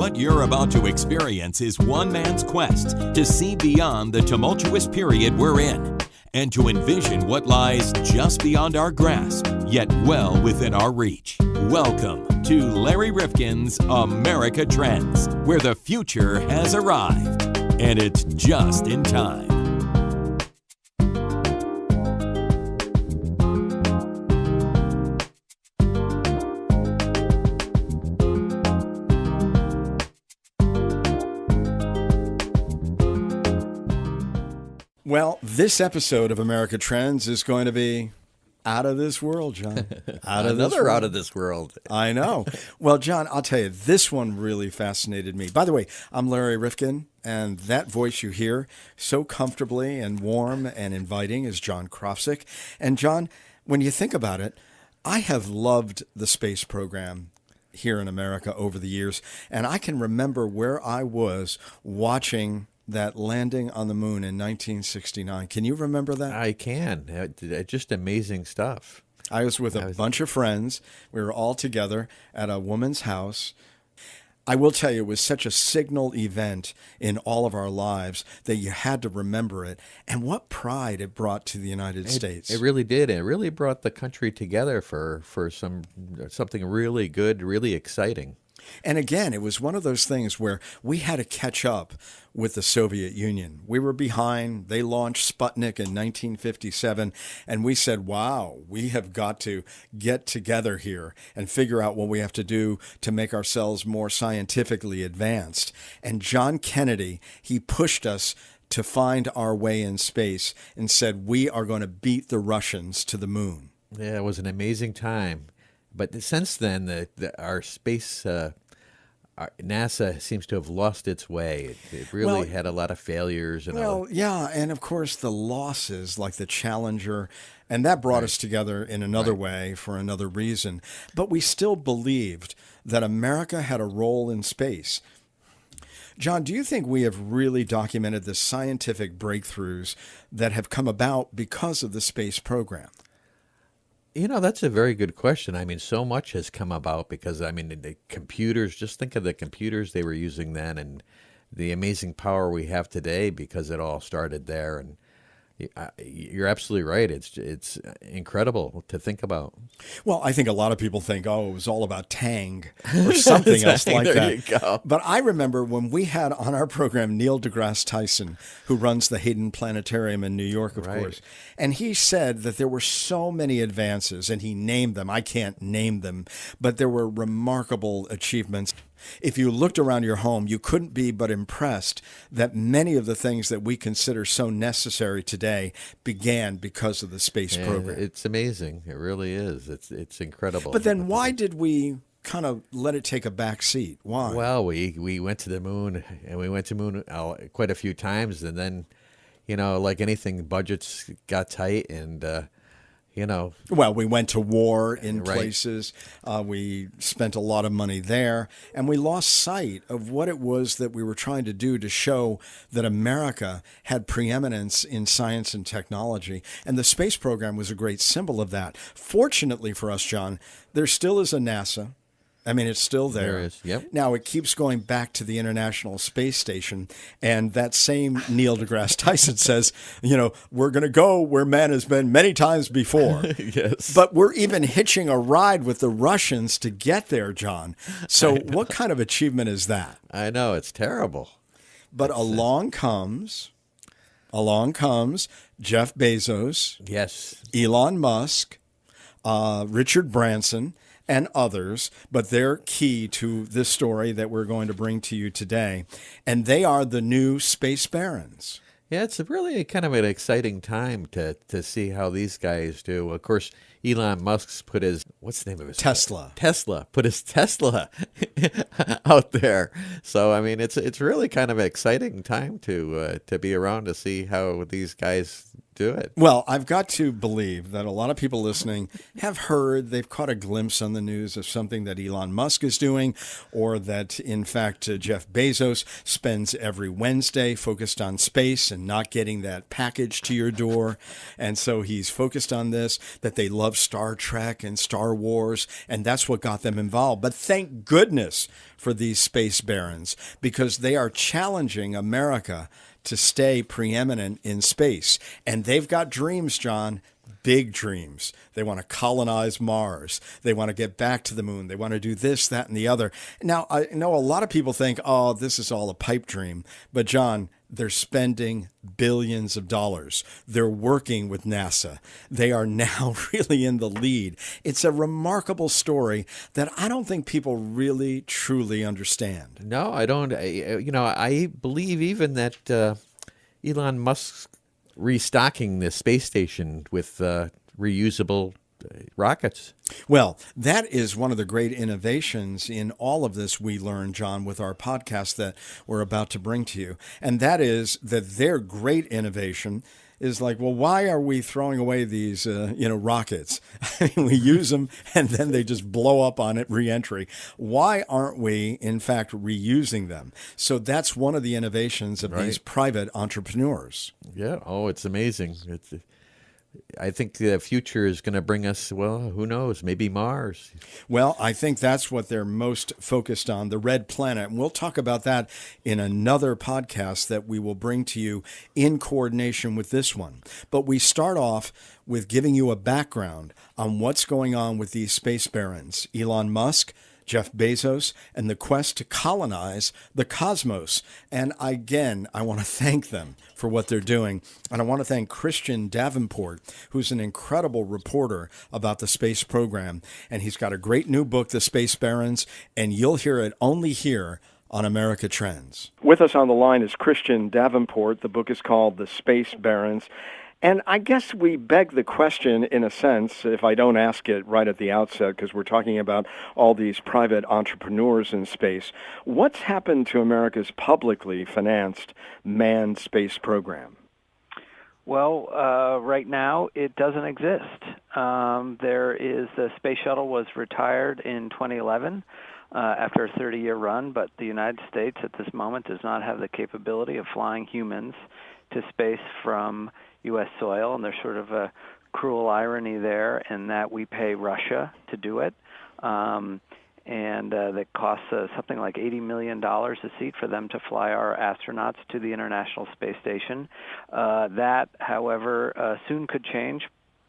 What you're about to experience is one man's quest to see beyond the tumultuous period we're in and to envision what lies just beyond our grasp, yet well within our reach. Welcome to Larry Rifkin's America Trends, where the future has arrived, and it's just in time. Well, this episode of America Trends is going to be out of this world, John. Out of this world. I know. Well, John, I'll tell you, this one really fascinated me. By the way, I'm Larry Rifkin, and that voice you hear so comfortably and warm and inviting is John Krofsik. And John, when you think about it, I have loved the space program here in America over the years, and I can remember where I was watching that landing on the moon in 1969. Can you remember that? I can. Just amazing stuff. I was with a bunch of friends. We were all together at a woman's house. I will tell you, it was such a signal event in all of our lives that you had to remember it. And what pride it brought to the United States. It really did. It really brought the country together for something really good, really exciting. And again, it was one of those things where we had to catch up with the Soviet Union. We were behind. They launched Sputnik in 1957, and we said, wow, we have got to get together here and figure out what we have to do to make ourselves more scientifically advanced. And John Kennedy, he pushed us to find our way in space and said, we are going to beat the Russians to the moon. Yeah, it was an amazing time. But since then, our space, NASA seems to have lost its way. It really had a lot of failures. Yeah, and of course the losses, like the Challenger, and that brought us together in another way for another reason. But we still believed that America had a role in space. John, do you think we have really documented the scientific breakthroughs that have come about because of the space program? You know, that's a very good question. I mean, so much has come about because, the computers, just think of the computers they were using then and the amazing power we have today because it all started there. And you're absolutely right. It's incredible to think about. Well, I think a lot of people think, oh, it was all about Tang or something else like there that. You go. But I remember when we had on our program Neil DeGrass Tyson, who runs the Hayden Planetarium in New York, of course. And he said that there were so many advances, and he named them. I can't name them, but there were remarkable achievements. If you looked around your home, you couldn't be but impressed that many of the things that we consider so necessary today began because of the space program. It's amazing. It really is. It's incredible. But then why did we kind of let it take a back seat? Why? Well, we went to the moon, and we went to the moon quite a few times, and then, like anything, budgets got tight, and Well, we went to war in places. We spent a lot of money there, and we lost sight of what it was that we were trying to do to show that America had preeminence in science and technology. And the space program was a great symbol of that. Fortunately for us, John, there still is a NASA. I mean, it's still there. There is, yep. Now, it keeps going back to the International Space Station, and that same Neil deGrasse Tyson says, we're going to go where man has been many times before. Yes. But we're even hitching a ride with the Russians to get there, John. So what kind of achievement is that? I know, it's terrible. But along comes Jeff Bezos, Yes, Elon Musk, Richard Branson, and others, but they're key to this story that we're going to bring to you today. And they are the new space barons. Yeah, it's really kind of an exciting time to see how these guys do. Of course, Elon Musk's put his, what's the name of his? Tesla. Put his Tesla out there. So, it's really kind of an exciting time to be around to see how these guys do it. Well, I've got to believe that a lot of people listening have heard, they've caught a glimpse on the news of something that Elon Musk is doing, or that, in fact, Jeff Bezos spends every Wednesday focused on space and not getting that package to your door. And so he's focused on this, that they love Star Trek and Star Wars, and that's what got them involved. But thank goodness for these space barons, because they are challenging America to stay preeminent in space. And they've got dreams, John, big dreams. They want to colonize Mars. They want to get back to the moon. They want to do this, that, and the other. Now, I know a lot of people think, oh, this is all a pipe dream. But, John, they're spending billions of dollars. They're working with NASA. They are now really in the lead. It's a remarkable story that I don't think people really, truly understand. No, I don't. I believe even that Elon Musk's restocking the space station with reusable rockets. Well, that is one of the great innovations in all of this we learned, John, with our podcast that we're about to bring to you. And that is that their great innovation is like, well, why are we throwing away these, rockets? I mean, we use them and then they just blow up on it, reentry. Why aren't we, in fact, reusing them? So that's one of the innovations of these private entrepreneurs. Yeah. Oh, it's amazing. I think the future is going to bring us, well, who knows, maybe Mars. Well, I think that's what they're most focused on, the red planet. And we'll talk about that in another podcast that we will bring to you in coordination with this one. But we start off with giving you a background on what's going on with these space barons, Elon Musk, Jeff Bezos, and the quest to colonize the cosmos. And again, I want to thank them for what they're doing. And I want to thank Christian Davenport, who's an incredible reporter about the space program. And he's got a great new book, The Space Barons, and you'll hear it only here on America Trends. With us on the line is Christian Davenport. The book is called The Space Barons. And I guess we beg the question, in a sense, if I don't ask it right at the outset, because we're talking about all these private entrepreneurs in space, what's happened to America's publicly financed manned space program? Well, right now it doesn't exist. The space shuttle was retired in 2011 after a 30-year run, but the United States at this moment does not have the capability of flying humans to space from U.S. soil, and there's sort of a cruel irony there in that we pay Russia to do it, and that costs something like $80 million a seat for them to fly our astronauts to the International Space Station. That, however, soon could change,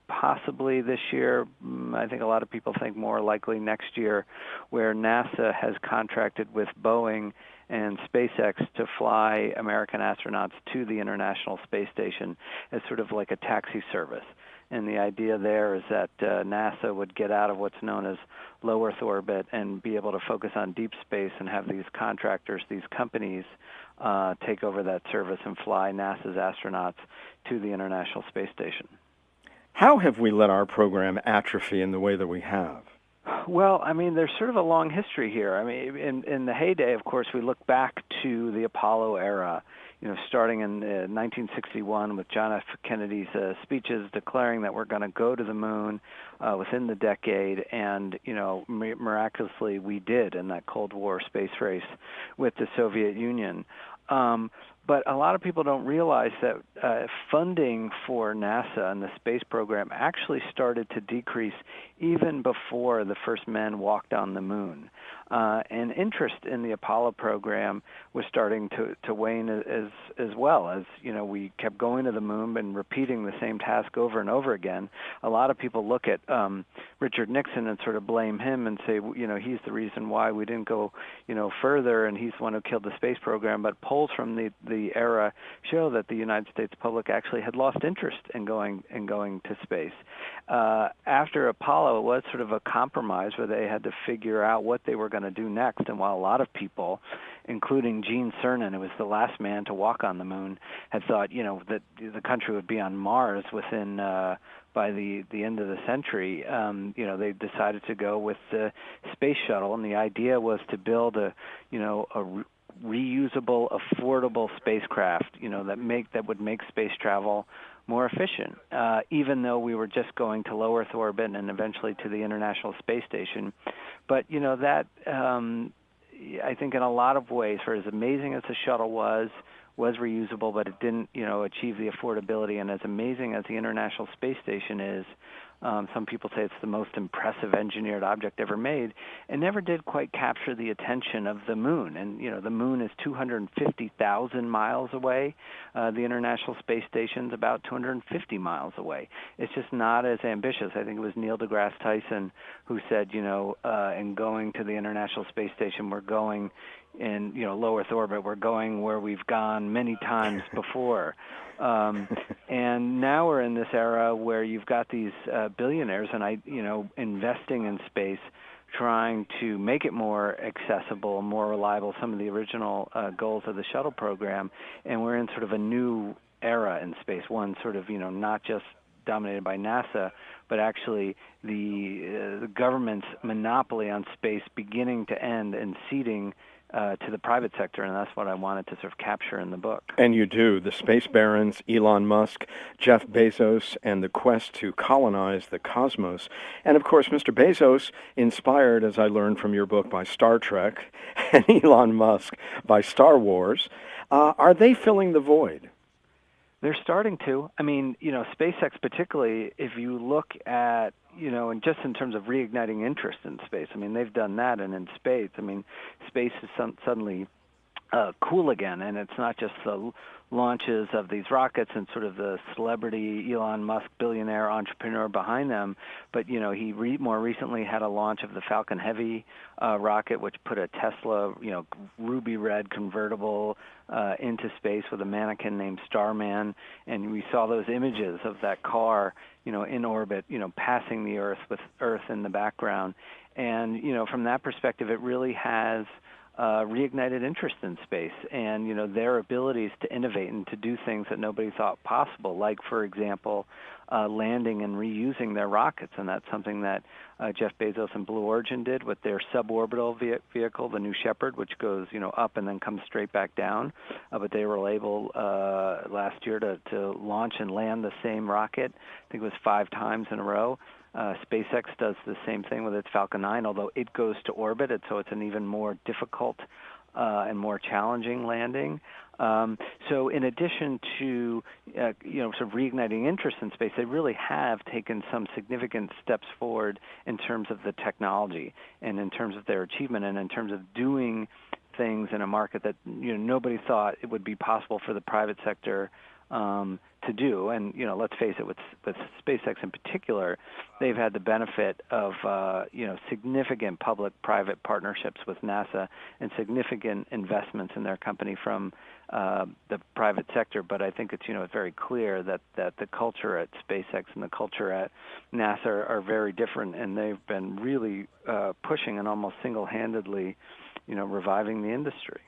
possibly this year. I think a lot of people think more likely next year, where NASA has contracted with Boeing and SpaceX to fly American astronauts to the International Space Station as sort of like a taxi service. And the idea there is that NASA would get out of what's known as low Earth orbit and be able to focus on deep space and have these contractors, these companies, take over that service and fly NASA's astronauts to the International Space Station. How have we let our program atrophy in the way that we have? Well, I mean, there's sort of a long history here. I mean, in the heyday, of course, we look back to the Apollo era, starting in 1961 with John F. Kennedy's speeches declaring that we're going to go to the moon within the decade, and, miraculously we did in that Cold War space race with the Soviet Union. But a lot of people don't realize that funding for NASA and the space program actually started to decrease even before the first men walked on the moon. And interest in the Apollo program was starting to wane as well. As we kept going to the moon and repeating the same task over and over again. A lot of people look at Richard Nixon and sort of blame him and say, he's the reason why we didn't go, further, and he's the one who killed the space program. But polls from the era show that the United States public actually had lost interest in going to space. After Apollo, it was sort of a compromise where they had to figure out what they were going to do next. And while a lot of people, including Gene Cernan, who was the last man to walk on the moon, had thought, that the country would be on Mars within by the end of the century, they decided to go with the space shuttle, and the idea was to build a reusable, affordable spacecraft, that would make space travel more efficient, even though we were just going to low Earth orbit and eventually to the International Space Station. But, that, I think in a lot of ways, for as amazing as the shuttle was reusable, but it didn't, achieve the affordability. And as amazing as the International Space Station is, some people say it's the most impressive engineered object ever made. It never did quite capture the attention of the moon. And, the moon is 250,000 miles away. The International Space Station's about 250 miles away. It's just not as ambitious. I think it was Neil deGrasse Tyson who said, in going to the International Space Station, we're going in, low Earth orbit, we're going where we've gone many times before. And now we're in this era where you've got these billionaires investing in space, trying to make it more accessible, more reliable, some of the original goals of the shuttle program. And we're in sort of a new era in space, one sort of, not just dominated by NASA, but actually the government's monopoly on space beginning to end and ceding to the private sector, and that's what I wanted to sort of capture in the book. And you do. The space barons, Elon Musk, Jeff Bezos, and the quest to colonize the cosmos. And, of course, Mr. Bezos, inspired, as I learned from your book, by Star Trek, and Elon Musk by Star Wars. Are they filling the void? They're starting to. I mean, SpaceX particularly, if you look at, and just in terms of reigniting interest in space, I mean, they've done that, and in space, I mean, space is suddenly cool again, and it's not just the launches of these rockets and sort of the celebrity Elon Musk billionaire entrepreneur behind them, but he more recently had a launch of the Falcon Heavy rocket, which put a Tesla ruby red convertible into space with a mannequin named Starman, and we saw those images of that car in orbit, passing the Earth with Earth in the background. And from that perspective, it really has reignited interest in space and, their abilities to innovate and to do things that nobody thought possible, like, for example, landing and reusing their rockets. And that's something that Jeff Bezos and Blue Origin did with their suborbital vehicle, the New Shepard, which goes, up and then comes straight back down. But they were able last year to launch and land the same rocket. I think it was 5 times in a row. SpaceX does the same thing with its Falcon 9, although it goes to orbit, and so it's an even more difficult and more challenging landing. So in addition to, sort of reigniting interest in space, they really have taken some significant steps forward in terms of the technology and in terms of their achievement and in terms of doing things in a market that, nobody thought it would be possible for the private sector to do. And, let's face it, with SpaceX in particular, they've had the benefit of, significant public-private partnerships with NASA and significant investments in their company from the private sector. But I think it's, very clear that the culture at SpaceX and the culture at NASA are very different, and they've been really pushing and almost single-handedly, reviving the industry.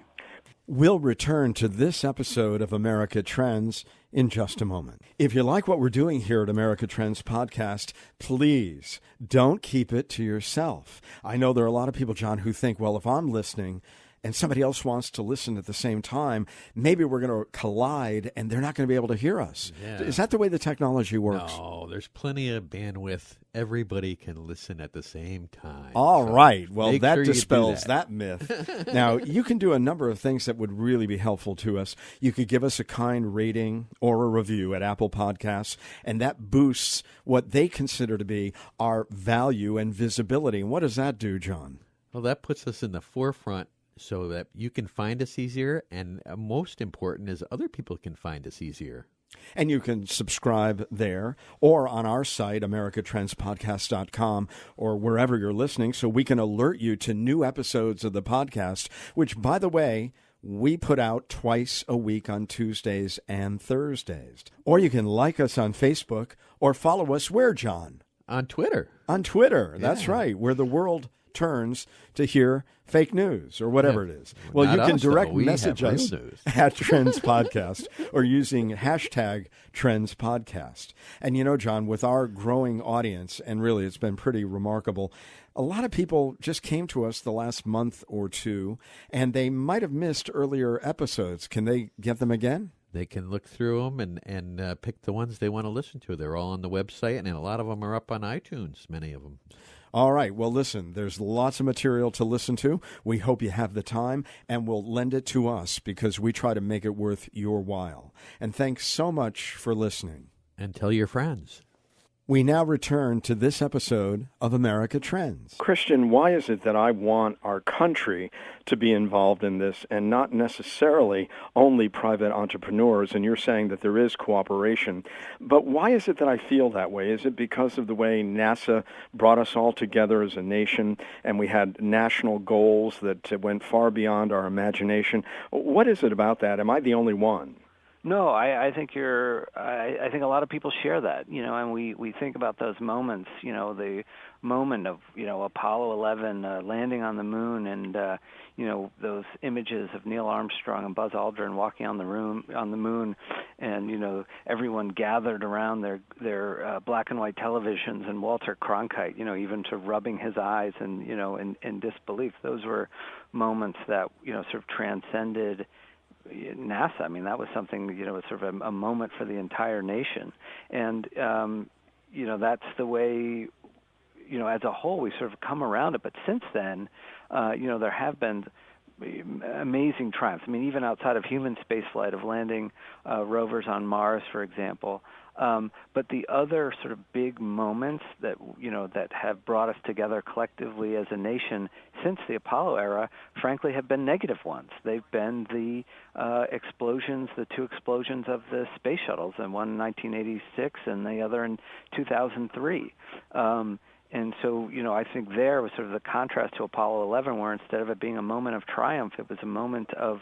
We'll return to this episode of America Trends in just a moment. If you like what we're doing here at America Trends Podcast, please don't keep it to yourself. I know there are a lot of people, John, who think, well, if I'm listening and somebody else wants to listen at the same time, maybe we're going to collide and they're not going to be able to hear us. Yeah. Is that the way the technology works? No, there's plenty of bandwidth. Everybody can listen at the same time. All right. Well, that dispels that myth. Now, you can do a number of things that would really be helpful to us. You could give us a kind rating or a review at Apple Podcasts, and that boosts what they consider to be our value and visibility. And what does that do, John? Well, that puts us in the forefront so that you can find us easier, and most important is other people can find us easier. And you can subscribe there or on our site, americatrendspodcast.com, or wherever you're listening, so we can alert you to new episodes of the podcast, which, by the way, we put out twice a week on Tuesdays and Thursdays. Or you can like us on Facebook or follow us where, John? On Twitter. On Twitter. That's right. We're the world turns to hear fake news or whatever it is. Well, Not you can us, though. direct We message have real us news. at Trends Podcast or using hashtag Trends Podcast. And John, with our growing audience, and really it's been pretty remarkable, a lot of people just came to us the last month or two, and they might have missed earlier episodes. Can they get them again? They can look through them and pick the ones they want to listen to. They're all on the website, and a lot of them are up on iTunes, many of them. All right. Well, listen, there's lots of material to listen to. We hope you have the time, and we'll lend it to us because we try to make it worth your while. And thanks so much for listening. And tell your friends. We now return to this episode of America Trends. Christian, why is it that I want our country to be involved in this and not necessarily only private entrepreneurs? And you're saying that there is cooperation. But why is it that I feel that way? Is it because of the way NASA brought us all together as a nation and we had national goals that went far beyond our imagination? What is it about that? Am I the only one? No, I think I think a lot of people share that, and we think about those moments, the moment of, Apollo 11 landing on the moon, and those images of Neil Armstrong and Buzz Aldrin walking on the moon, and everyone gathered around their black and white televisions, and Walter Cronkite, even sort of rubbing his eyes and in disbelief. Those were moments that sort of transcended NASA. I mean, that was something, was sort of a moment for the entire nation. And, that's the way, as a whole, we sort of come around it. But since then, there have been amazing triumphs. I mean, even outside of human spaceflight, of landing rovers on Mars, for example. But the other sort of big moments that that have brought us together collectively as a nation since the Apollo era, frankly, have been negative ones. They've been the explosions, the two explosions of the space shuttles, and one in 1986 and the other in 2003. And so, I think there was sort of the contrast to Apollo 11, where instead of it being a moment of triumph, it was a moment of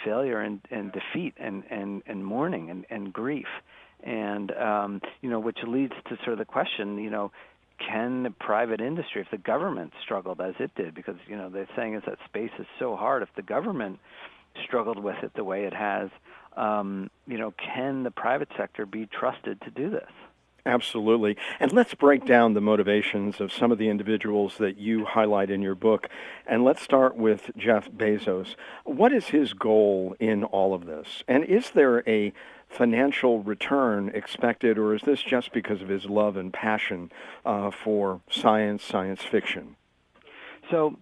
failure and defeat and mourning and grief. And, which leads to sort of the question, can the private industry, if the government struggled as it did, because, the saying is that space is so hard, if the government struggled with it the way it has, can the private sector be trusted to do this? Absolutely. And let's break down the motivations of some of the individuals that you highlight in your book. And let's start with Jeff Bezos. What is his goal in all of this? And is there a financial return expected, or is this just because of his love and passion for science fiction? So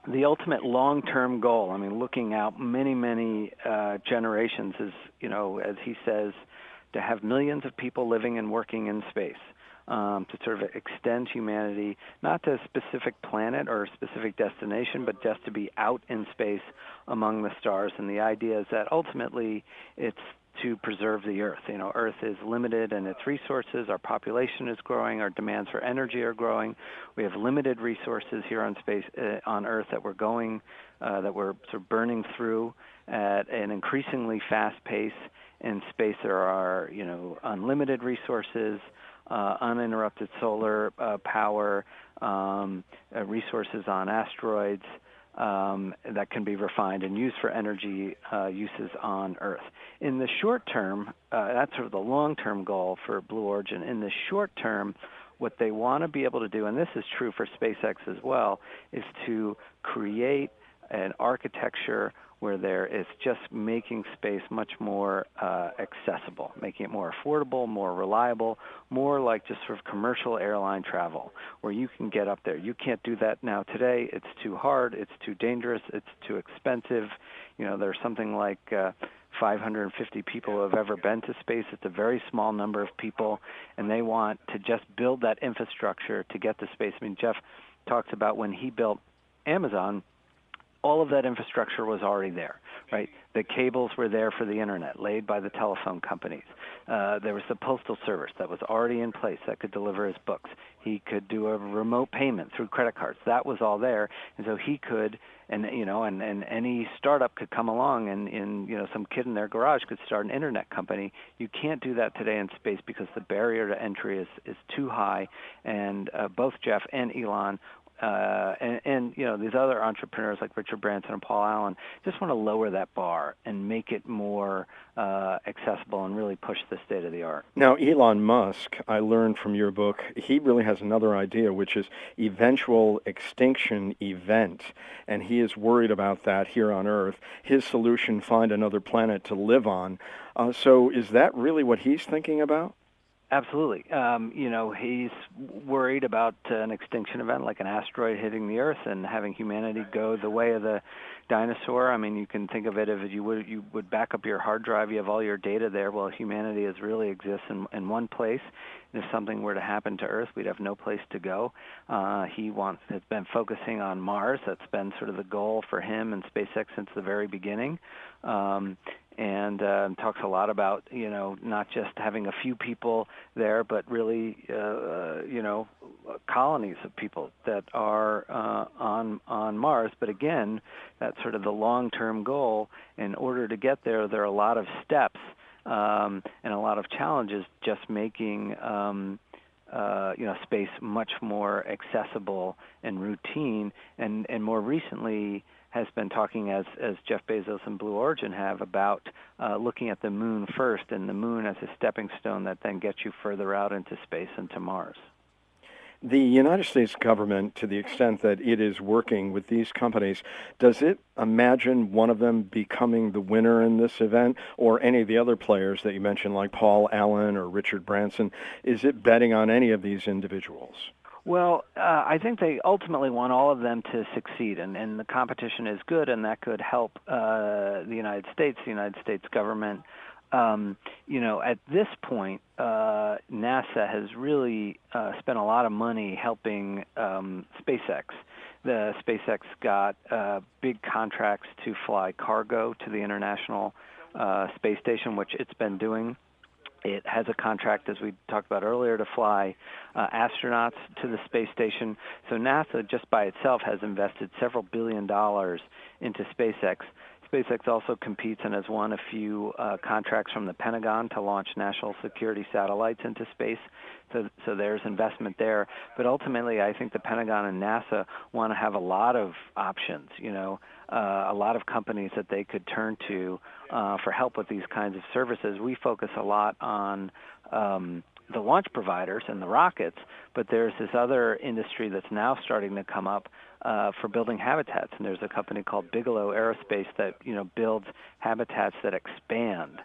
the ultimate long-term goal, I mean, looking out many generations is, as he says, to have millions of people living and working in space, to sort of extend humanity, not to a specific planet or a specific destination, but just to be out in space among the stars. And the idea is that ultimately it's to preserve the Earth. Earth is limited in its resources. Our population is growing. Our demands for energy are growing. We have limited resources here on space, on Earth, that we're sort of burning through at an increasingly fast pace. In space, there are, unlimited resources, uninterrupted solar power, resources on asteroids that can be refined and used for energy uses on Earth. In the short term, that's sort of the long-term goal for Blue Origin. In the short term, what they want to be able to do, and this is true for SpaceX as well, is to create an architecture where there is just making space much more accessible, making it more affordable, more reliable, more like just sort of commercial airline travel, where you can get up there. You can't do that now today. It's too hard. It's too dangerous. It's too expensive. There's something like 550 people who have ever been to space. It's a very small number of people, and they want to just build that infrastructure to get to space. I mean, Jeff talks about when he built Amazon, all of that infrastructure was already there, right? The cables were there for the internet, laid by the telephone companies. There was the postal service that was already in place that could deliver his books. He could do a remote payment through credit cards. That was all there, and so he could, and any startup could come along, and some kid in their garage could start an internet company. You can't do that today in space because the barrier to entry is too high, and both Jeff and Elon and these other entrepreneurs like Richard Branson and Paul Allen just want to lower that bar and make it more accessible and really push the state of the art. Now, Elon Musk, I learned from your book, he really has another idea, which is eventual extinction event, and he is worried about that here on Earth. His solution, find another planet to live on. So is that really what he's thinking about? Absolutely. He's worried about an extinction event like an asteroid hitting the Earth and having humanity go the way of the dinosaur. I mean, you can think of it as you would back up your hard drive. You have all your data there. Well, humanity really exists in one place. And if something were to happen to Earth, we'd have no place to go. He has been focusing on Mars. That's been sort of the goal for him and SpaceX since the very beginning. And talks a lot about, not just having a few people there, but really, colonies of people that are on Mars. But again, that's sort of the long-term goal. In order to get there, there are a lot of steps and a lot of challenges just making space much more accessible and routine. And more recently, has been talking, as Jeff Bezos and Blue Origin have, about looking at the moon first, and the moon as a stepping stone that then gets you further out into space and to Mars. The United States government, to the extent that it is working with these companies, does it imagine one of them becoming the winner in this event, or any of the other players that you mentioned, like Paul Allen or Richard Branson? Is it betting on any of these individuals? Well, I think they ultimately want all of them to succeed, and the competition is good, and that could help the United States government. At this point, NASA has really spent a lot of money helping SpaceX. The SpaceX got big contracts to fly cargo to the International Space Station, which it's been doing. It has a contract, as we talked about earlier, to fly astronauts to the space station. So NASA, just by itself, has invested several $1 billion into SpaceX. SpaceX also competes and has won a few contracts from the Pentagon to launch national security satellites into space. So there's investment there. But ultimately, I think the Pentagon and NASA want to have a lot of options, a lot of companies that they could turn to for help with these kinds of services. We focus a lot on the launch providers and the rockets, but there's this other industry that's now starting to come up for building habitats. And there's a company called Bigelow Aerospace that builds habitats that expand,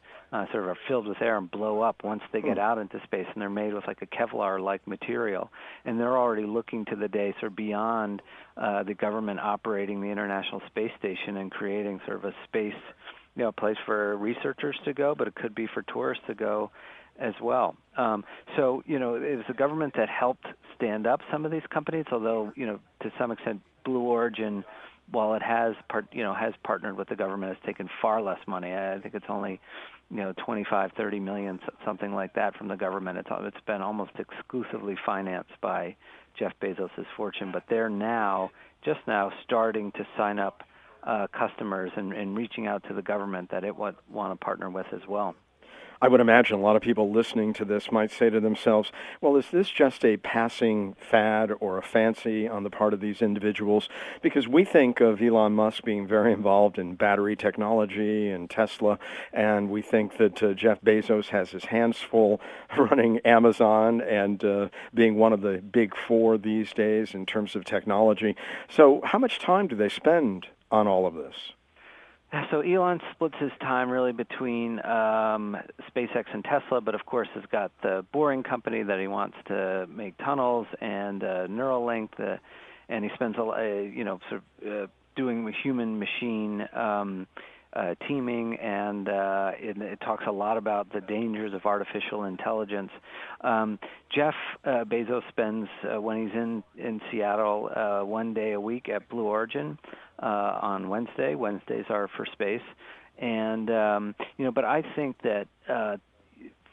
sort of are filled with air and blow up once they get out into space, and they're made with like a Kevlar-like material. And they're already looking to the day sort of beyond the government operating the International Space Station and creating sort of a space, place for researchers to go, but it could be for tourists to go as well. So it was the government that helped stand up some of these companies, although, to some extent, Blue Origin, while it has partnered with the government, has taken far less money. I think it's only, 25, 30 million, something like that from the government. It's been almost exclusively financed by Jeff Bezos' fortune, but they're just now starting to sign up customers and reaching out to the government that it want to partner with as well. I would imagine a lot of people listening to this might say to themselves, well, is this just a passing fad or a fancy on the part of these individuals? Because we think of Elon Musk being very involved in battery technology and Tesla, and we think that Jeff Bezos has his hands full running Amazon and being one of the big four these days in terms of technology. So how much time do they spend on all of this? So Elon splits his time really between SpaceX and Tesla, but of course has got the Boring Company that he wants to make tunnels, and Neuralink, and he spends doing human-machine teaming, and it talks a lot about the dangers of artificial intelligence. Jeff Bezos spends, when he's in Seattle, 1 day a week at Blue Origin on Wednesday. Wednesdays are for space. And, but I think that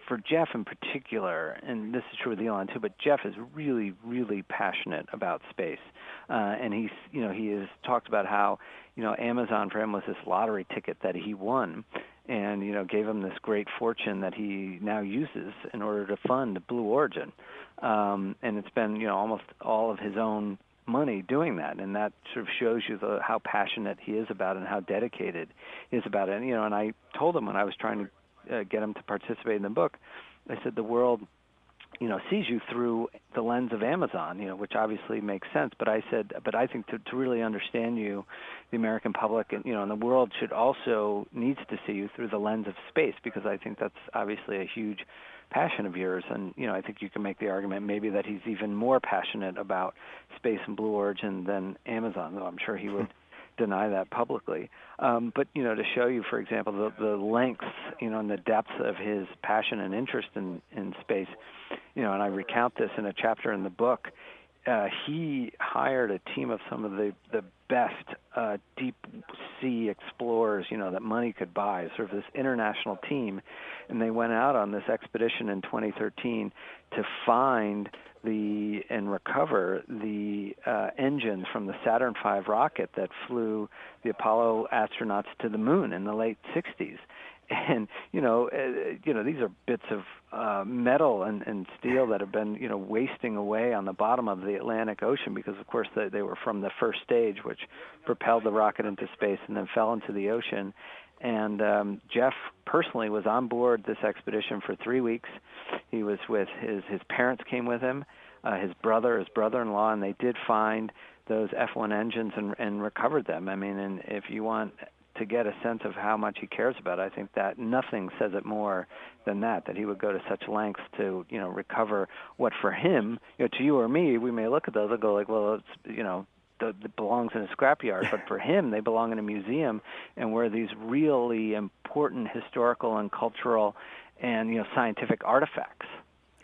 for Jeff in particular, and this is true with Elon too, but Jeff is really, really passionate about space. And he has talked about how, Amazon for him was this lottery ticket that he won, and, gave him this great fortune that he now uses in order to fund Blue Origin. And it's been, almost all of his own money doing that, and that sort of shows you how passionate he is about it and how dedicated he is about it. And, and I told him when I was trying to get him to participate in the book, I said the world, sees you through the lens of Amazon, which obviously makes sense. But I said, but I think to really understand you, the American public and, and the world needs to see you through the lens of space, because I think that's obviously a huge passion of yours. And, I think you can make the argument maybe that he's even more passionate about space and Blue Origin than Amazon, though I'm sure he would deny that publicly. But, to show you, for example, the lengths, and the depth of his passion and interest in space, and I recount this in a chapter in the book, he hired a team of some of the best deep sea explorers, that money could buy, sort of this international team, and they went out on this expedition in 2013 to find and recover the engines from the Saturn V rocket that flew the Apollo astronauts to the moon in the late 60s. And these are bits of metal and steel that have been wasting away on the bottom of the Atlantic Ocean, because of course they were from the first stage, which propelled the rocket into space and then fell into the ocean. And Jeff personally was on board this expedition for 3 weeks. He was with his parents came with him, his brother-in-law, and they did find those F1 engines and recovered them. I mean, and if you want to get a sense of how much he cares about it, I think that nothing says it more than that he would go to such lengths to, recover what for him, to you or me, we may look at those and go like, well, it's, it belongs in a scrapyard, but for him, they belong in a museum, and where these really important historical and cultural and, scientific artifacts.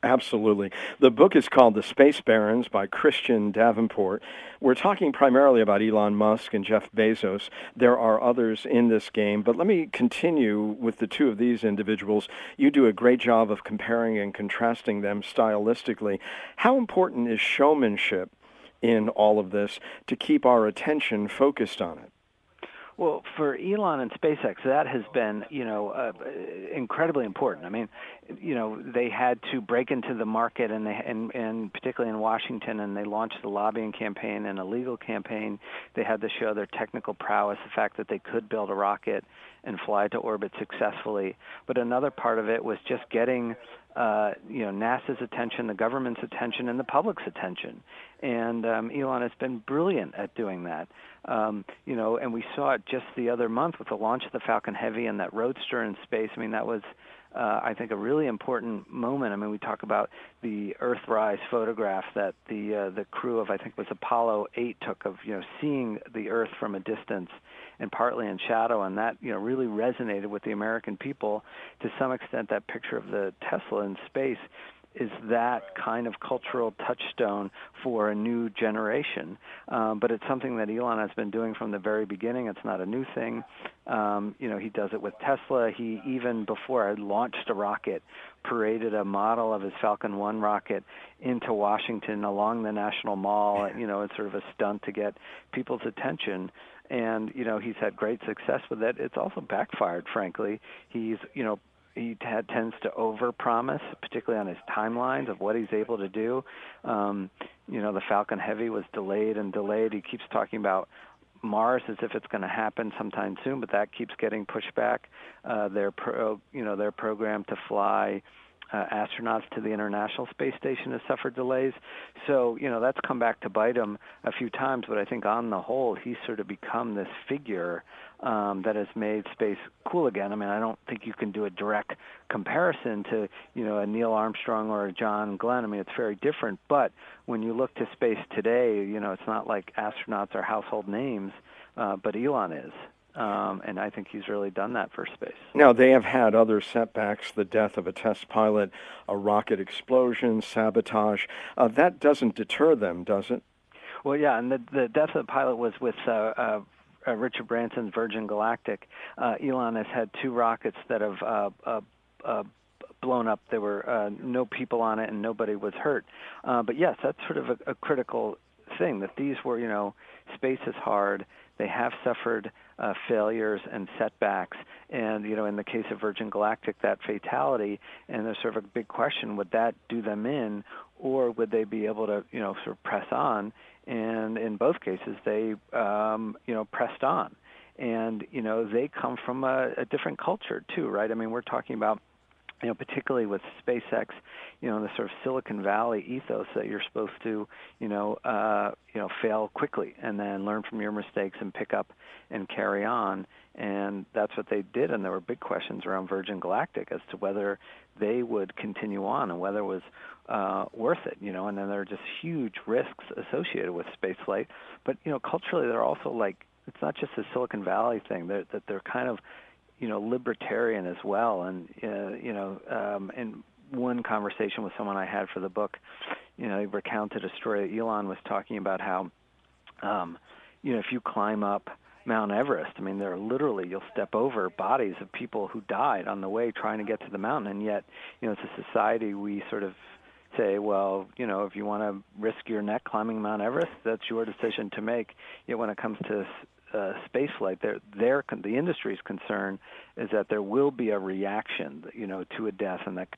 Absolutely. The book is called The Space Barons by Christian Davenport. We're talking primarily about Elon Musk and Jeff Bezos. There are others in this game, but let me continue with the two of these individuals. You do a great job of comparing and contrasting them stylistically. How important is showmanship in all of this to keep our attention focused on it? Well, for Elon and SpaceX, that has been, incredibly important. I mean, they had to break into the market, and particularly in Washington, and they launched a lobbying campaign and a legal campaign. They had to show their technical prowess, the fact that they could build a rocket and fly to orbit successfully. But another part of it was just getting NASA's attention, the government's attention, and the public's attention. And Elon has been brilliant at doing that. And we saw it just the other month with the launch of the Falcon Heavy and that Roadster in space. I mean, that was, I think, a really important moment. I mean, we talk about the Earthrise photograph that the crew of, I think, was Apollo 8 took of, seeing the Earth from a distance and partly in shadow, and that, really resonated with the American people. To some extent, that picture of the Tesla in space is that kind of cultural touchstone for a new generation. But it's something that Elon has been doing from the very beginning. It's not a new thing. He does it with Tesla. He, even before I launched a rocket, paraded a model of his Falcon 1 rocket into Washington along the National Mall, it's sort of a stunt to get people's attention. And, he's had great success with it. It's also backfired, frankly. He tends to overpromise, particularly on his timelines of what he's able to do. The Falcon Heavy was delayed and delayed. He keeps talking about Mars as if it's going to happen sometime soon, but that keeps getting pushed back. Their program to fly astronauts to the International Space Station has suffered delays. So, that's come back to bite him a few times, but I think on the whole, he's sort of become this figure that has made space cool again. I mean, I don't think you can do a direct comparison to, a Neil Armstrong or a John Glenn. I mean, it's very different, but when you look to space today, it's not like astronauts are household names, but Elon is. And I think he's really done that for space. Now, they have had other setbacks, the death of a test pilot, a rocket explosion, sabotage. That doesn't deter them, does it? Well, yeah, and the death of the pilot was with Richard Branson's Virgin Galactic. Elon has had two rockets that have blown up. There were no people on it and nobody was hurt. But yes, that's sort of a critical thing, that these were, space is hard. They have suffered failures and setbacks, and in the case of Virgin Galactic, that fatality, and there's sort of a big question: would that do them in, or would they be able to, sort of press on? And in both cases, they, pressed on, and they come from a different culture too, right? I mean, we're talking about, particularly with SpaceX, the sort of Silicon Valley ethos that you're supposed to, fail quickly and then learn from your mistakes and pick up and carry on. And that's what they did. And there were big questions around Virgin Galactic as to whether they would continue on and whether it was worth it, And then there are just huge risks associated with spaceflight. But, culturally, they're also like, it's not just a Silicon Valley thing. They're kind of, libertarian as well. And, in one conversation with someone I had for the book, he recounted a story that Elon was talking about how, if you climb up Mount Everest, I mean, there are literally, you'll step over bodies of people who died on the way trying to get to the mountain. And yet, as a society, we sort of say, well, if you want to risk your neck climbing Mount Everest, that's your decision to make. Yet when it comes to space flight, the industry's concern is that there will be a reaction, to a death, and that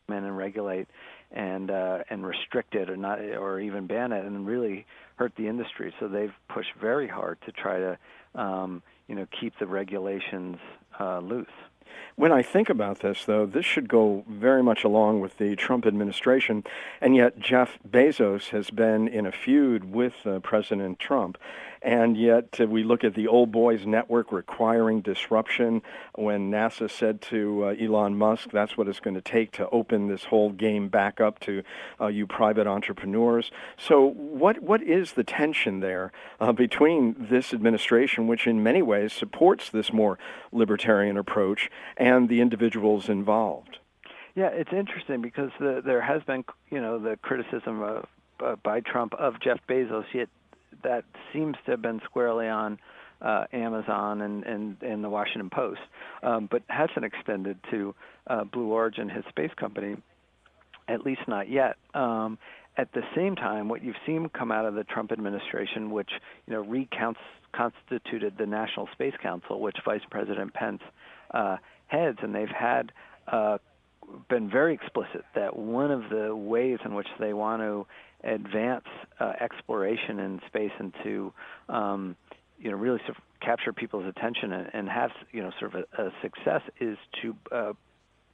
come in and regulate and restrict it, or even ban it, and really hurt the industry. So they've pushed very hard to try to, keep the regulations loose. When I think about this, though, this should go very much along with the Trump administration, and yet Jeff Bezos has been in a feud with President Trump, and yet we look at the old boys network requiring disruption when NASA said to Elon Musk, that's what it's going to take to open this whole game back up to you private entrepreneurs. So what is the tension there between this administration, which in many ways supports this more libertarian approach, and the individuals involved? Yeah, it's interesting because there has been, the criticism by Trump of Jeff Bezos, yet that seems to have been squarely on Amazon and the Washington Post, but hasn't extended to Blue Origin, his space company, at least not yet. At the same time, what you've seen come out of the Trump administration, which reconstituted the National Space Council, which Vice President Pence heads, and they've had been very explicit that one of the ways in which they want to advance exploration in space and to really sort of capture people's attention and have sort of a success is to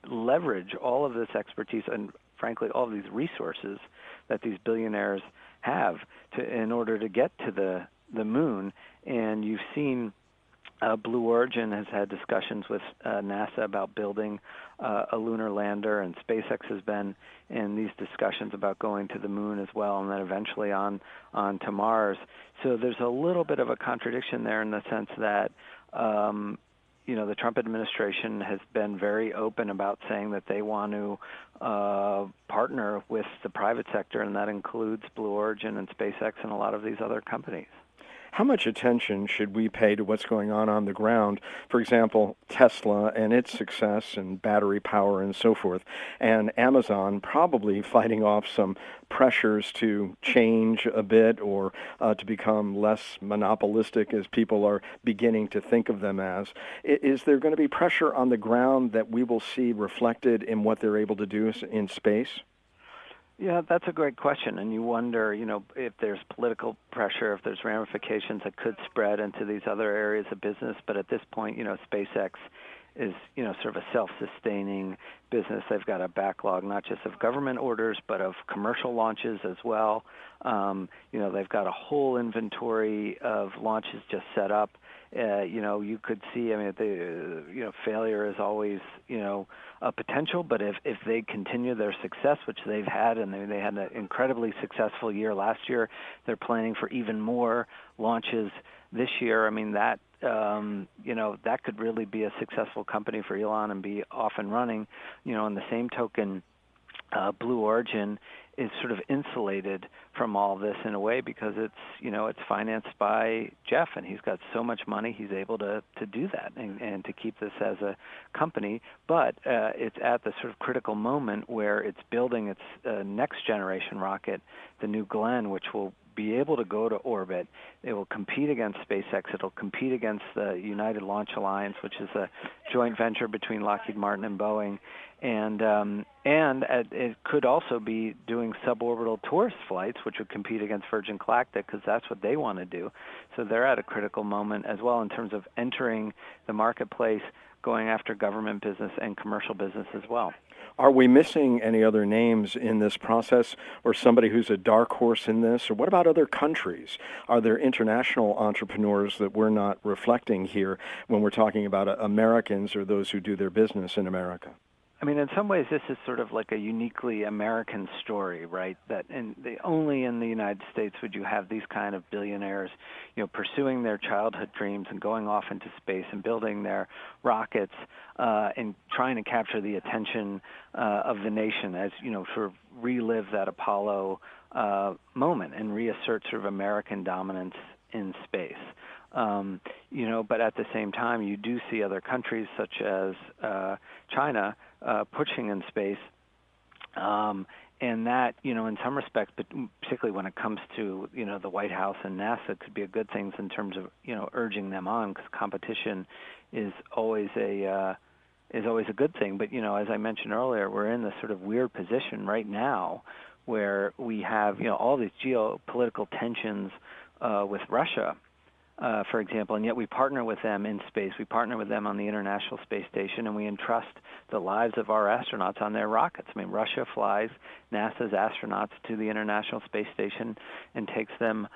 leverage all of this expertise and frankly all of these resources that these billionaires have in order to get to the moon. And you've seen Blue Origin has had discussions with NASA about building a lunar lander, and SpaceX has been in these discussions about going to the moon as well, and then eventually on to Mars. So there's a little bit of a contradiction there in the sense that the Trump administration has been very open about saying that they want to partner with the private sector, and that includes Blue Origin and SpaceX and a lot of these other companies. How much attention should we pay to what's going on the ground? For example, Tesla and its success and battery power and so forth, and Amazon probably fighting off some pressures to change a bit or to become less monopolistic as people are beginning to think of them as. Is there going to be pressure on the ground that we will see reflected in what they're able to do in space? Yeah, that's a great question, and you wonder, if there's political pressure, if there's ramifications that could spread into these other areas of business. But at this point, SpaceX is, sort of a self-sustaining business. They've got a backlog not just of government orders, but of commercial launches as well. They've got a whole inventory of launches just set up. You could see, failure is always, a potential, but if they continue their success, which they've had, and they had an incredibly successful year last year, they're planning for even more launches this year. That that could really be a successful company for Elon and be off and running. On the same token, Blue Origin is sort of insulated from all this in a way because it's financed by Jeff, and he's got so much money he's able to do that and to keep this as a company. But it's at the sort of critical moment where it's building its next generation rocket, the New Glenn, which will be able to go to orbit. It will compete against SpaceX. It'll compete against the United Launch Alliance, which is a joint venture between Lockheed Martin and Boeing. And it could also be doing suborbital tourist flights, which would compete against Virgin Galactic because that's what they want to do. So they're at a critical moment as well in terms of entering the marketplace, going after government business and commercial business as well. Are we missing any other names in this process, or somebody who's a dark horse in this? Or what about other countries? Are there international entrepreneurs that we're not reflecting here when we're talking about Americans or those who do their business in America? I mean, in some ways, this is sort of like a uniquely American story, right? That only in the United States would you have these kind of billionaires, pursuing their childhood dreams and going off into space and building their rockets and trying to capture the attention of the nation as, sort of relive that Apollo moment and reassert sort of American dominance in space. But at the same time, you do see other countries such as China pushing in space, and that, in some respects, but particularly when it comes to, the White House and NASA, could be a good thing in terms of, urging them on, because competition is always a good thing. But, as I mentioned earlier, we're in this sort of weird position right now where we have, all these geopolitical tensions with Russia, for example, and yet we partner with them in space. We partner with them on the International Space Station, and we entrust the lives of our astronauts on their rockets. I mean, Russia flies NASA's astronauts to the International Space Station and takes them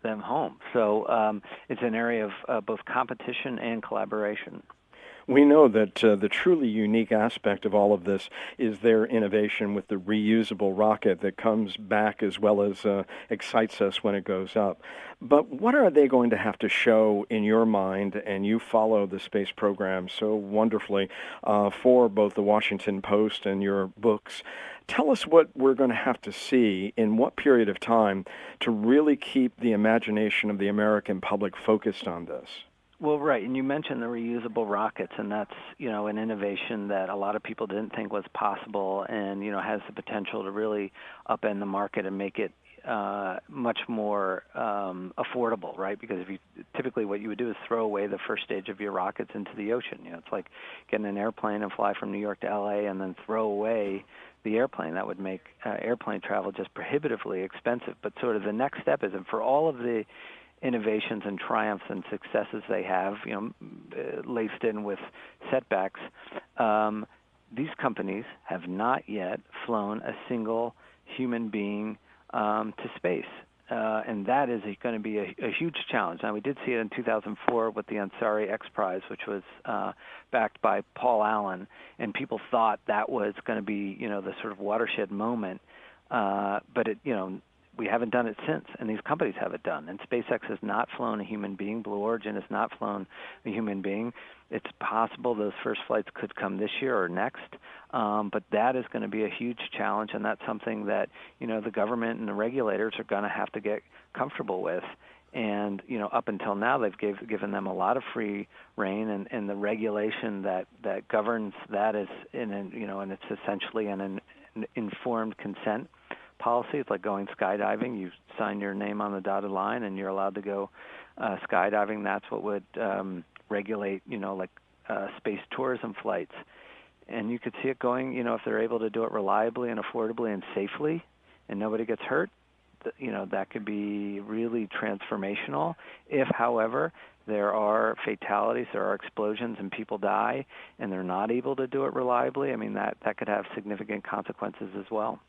home. So it's an area of both competition and collaboration. We know that the truly unique aspect of all of this is their innovation with the reusable rocket that comes back as well as excites us when it goes up. But what are they going to have to show in your mind, and you follow the space program so wonderfully for both the Washington Post and your books? Tell us what we're going to have to see in what period of time to really keep the imagination of the American public focused on this. Well, right, and you mentioned the reusable rockets, and that's, an innovation that a lot of people didn't think was possible and, has the potential to really upend the market and make it much more affordable, right? Because typically what you would do is throw away the first stage of your rockets into the ocean. It's like getting an airplane and fly from New York to L.A. and then throw away the airplane. That would make airplane travel just prohibitively expensive. But sort of the next step is, and for all of the innovations and triumphs and successes they have, laced in with setbacks, these companies have not yet flown a single human being to space. And that is going to be a huge challenge. Now, we did see it in 2004 with the Ansari X Prize, which was backed by Paul Allen, and people thought that was going to be, the sort of watershed moment. But it, we haven't done it since, and these companies have it done. And SpaceX has not flown a human being. Blue Origin has not flown a human being. It's possible those first flights could come this year or next, but that is going to be a huge challenge, and that's something that, the government and the regulators are going to have to get comfortable with. And, up until now, they've given them a lot of free rein, and the regulation that governs that is, and it's essentially an informed consent policy. It's like going skydiving. You sign your name on the dotted line, and you're allowed to go skydiving. That's what would regulate, space tourism flights. And you could see it going, if they're able to do it reliably and affordably and safely, and nobody gets hurt, that could be really transformational. If, however, there are fatalities, there are explosions, and people die, and they're not able to do it reliably, I mean, that could have significant consequences as well.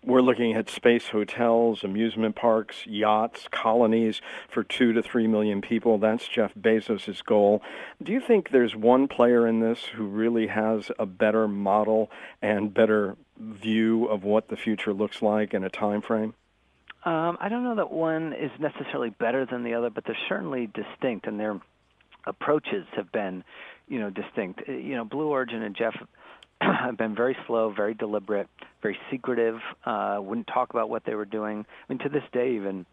We're looking at space hotels, amusement parks, yachts, colonies for 2 to 3 million people. That's Jeff Bezos' goal. Do you think there's one player in this who really has a better model and better view of what the future looks like in a time frame? I don't know that one is necessarily better than the other, but they're certainly distinct, and their approaches have been, distinct. Blue Origin and Jeff have been very slow, very deliberate, very secretive, wouldn't talk about what they were doing. I mean, to this day, even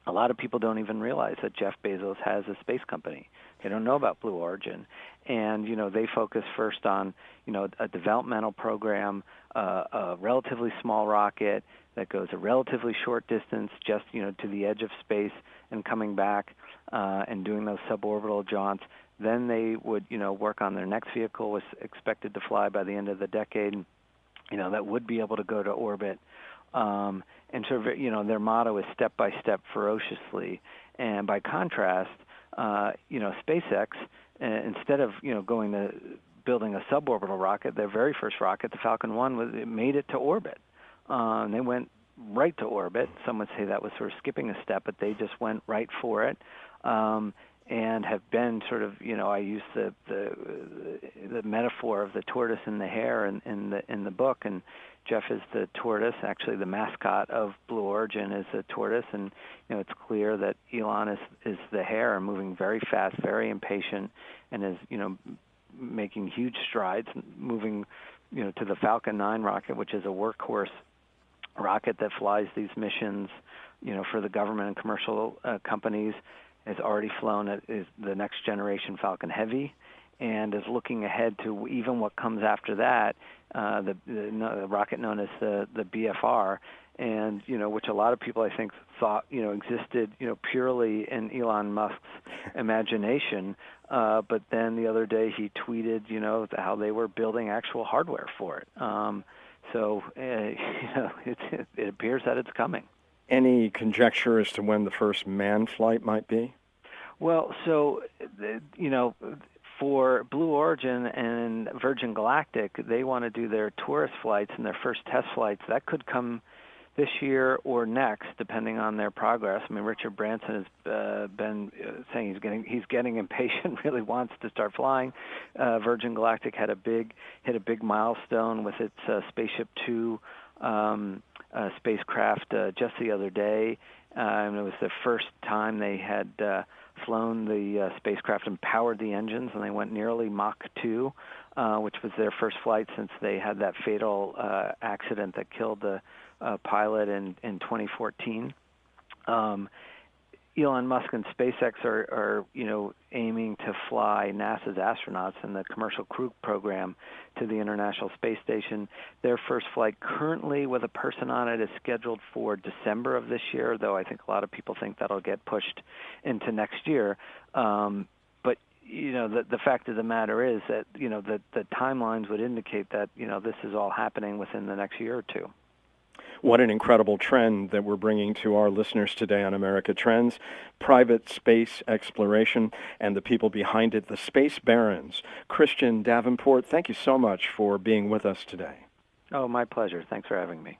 a lot of people don't even realize that Jeff Bezos has a space company. They don't know about Blue Origin. And, they focus first on, a developmental program, a relatively small rocket that goes a relatively short distance just, to the edge of space and coming back and doing those suborbital jaunts. Then they would, work on their next vehicle, was expected to fly by the end of the decade, that would be able to go to orbit. And sort of, their motto is step by step, ferociously. And by contrast, SpaceX, instead of, going to building a suborbital rocket, their very first rocket, the Falcon 1, it made it to orbit. And they went right to orbit. Some would say that was sort of skipping a step, but they just went right for it. And have been sort of, I use the metaphor of the tortoise and the hare in the book, and Jeff is the tortoise. Actually, the mascot of Blue Origin is a tortoise, and it's clear that Elon is the hare, moving very fast, very impatient, and is making huge strides, moving to the Falcon 9 rocket, which is a workhorse rocket that flies these missions, for the government and commercial companies. Has already flown is the next generation Falcon Heavy, and is looking ahead to even what comes after that, the rocket known as the BFR, and which a lot of people I think thought existed purely in Elon Musk's imagination, but then the other day he tweeted how they were building actual hardware for it. So it appears that it's coming. Any conjecture as to when the first manned flight might be? Well, so, for Blue Origin and Virgin Galactic, they want to do their tourist flights and their first test flights. That could come this year or next, depending on their progress. I mean, Richard Branson has been saying he's getting impatient, really wants to start flying. Virgin Galactic hit a big milestone with its Spaceship Two spacecraft just the other day. And it was the first time they had flown the spacecraft and powered the engines, and they went nearly Mach 2, which was their first flight since they had that fatal accident that killed the pilot in 2014. Elon Musk and SpaceX are aiming to fly NASA's astronauts in the Commercial Crew Program to the International Space Station. Their first flight currently with a person on it is scheduled for December of this year, though I think a lot of people think that'll get pushed into next year. But the fact of the matter is that the timelines would indicate that this is all happening within the next year or two. What an incredible trend that we're bringing to our listeners today on America Trends. Private space exploration and the people behind it, the Space Barons. Christian Davenport, thank you so much for being with us today. Oh, my pleasure. Thanks for having me.